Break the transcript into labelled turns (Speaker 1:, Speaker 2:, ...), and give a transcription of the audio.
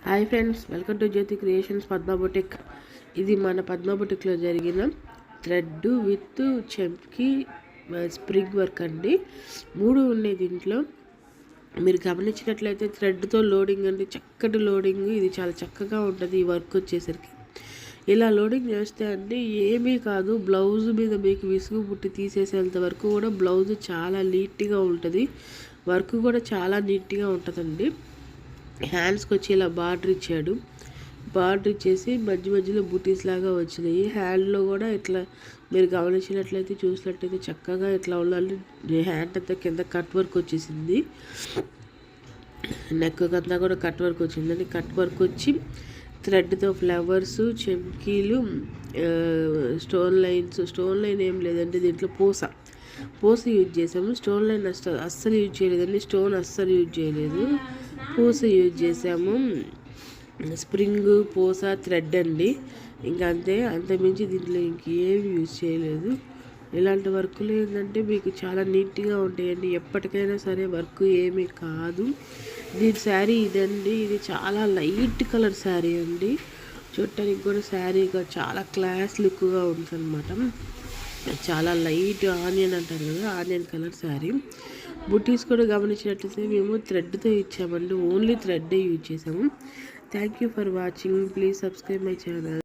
Speaker 1: Hi friends, welcome to Jyothi creations Padma boutique. ఇది మన పద్మ బొటిక్లో జరిగిన థ్రెడ్ విత్ చెంకి స్ప్రింగ్ వర్క్ అండి. 3 ఉన్నాయి దీంట్లో. మీరు గమనించినట్లయితే థ్రెడ్తో లోడింగ్ అండి, చక్కటి లోడింగ్. ఇది చాలా చక్కగా ఉంటుంది ఈ వర్క్ వచ్చేసరికి. ఇలా లోడింగ్ చేస్తే అండి ఏమీ కాదు, బ్లౌజ్ మీద మీకు విసుగు పుట్టి తీసేసేంత వరకు కూడా బ్లౌజ్ చాలా నీట్గా ఉంటుంది. వర్క్ కూడా చాలా నీట్గా ఉంటుందండి. హ్యాండ్స్కి వచ్చి ఇలా బార్డర్ ఇచ్చాడు. బార్డర్ ఇచ్చేసి మధ్య మధ్యలో బూటీస్ లాగా వచ్చినాయి. హ్యాండ్లో కూడా ఇట్లా మీరు గమనించినట్లయితే చూసినట్లయితే చక్కగా ఇట్లా ఉండాలి. హ్యాండ్ అంతా కింద కట్ వర్క్ వచ్చేసింది, నెక్ అంతా కూడా కట్ వర్క్ వచ్చిందండి. కట్ వర్క్ వచ్చి థ్రెడ్తో ఫ్లవర్స్, చెంకీలు, స్టోన్ లైన్ ఏం లేదండి దీంట్లో. పూస యూజ్ చేసాము. స్టోన్ లైన్ అస్సలు యూజ్ చేయలేదండి. స్టోన్ అస్సలు యూజ్ చేయలేదు, పూస యూజ్ చేసాము. స్ప్రింగ్, పూస, థ్రెడ్ అండి. ఇంకా అంతమించి దీంట్లో ఇంకేం యూజ్ చేయలేదు. ఇలాంటి వర్కులు ఏంటంటే మీకు చాలా నీట్గా ఉంటాయండి. ఎప్పటికైనా సరే వర్క్ ఏమీ కాదు. దీని శారీ ఇదండి. ఇది చాలా లైట్ కలర్ శారీ అండి. చూడటానికి కూడా శారీగా చాలా క్లాస్ లుక్గా ఉంటుంది అనమాట. చాలా లైట్ ఆనియన్ అంటారు కదా, ఆనియన్ కలర్ శారీ. బుటీస్ కూడా గమనించినట్లయితే మేము థ్రెడ్తో ఇచ్చామండి. ఓన్లీ థ్రెడ్డే యూజ్ చేసాము. Thank you for watching. Please subscribe my channel.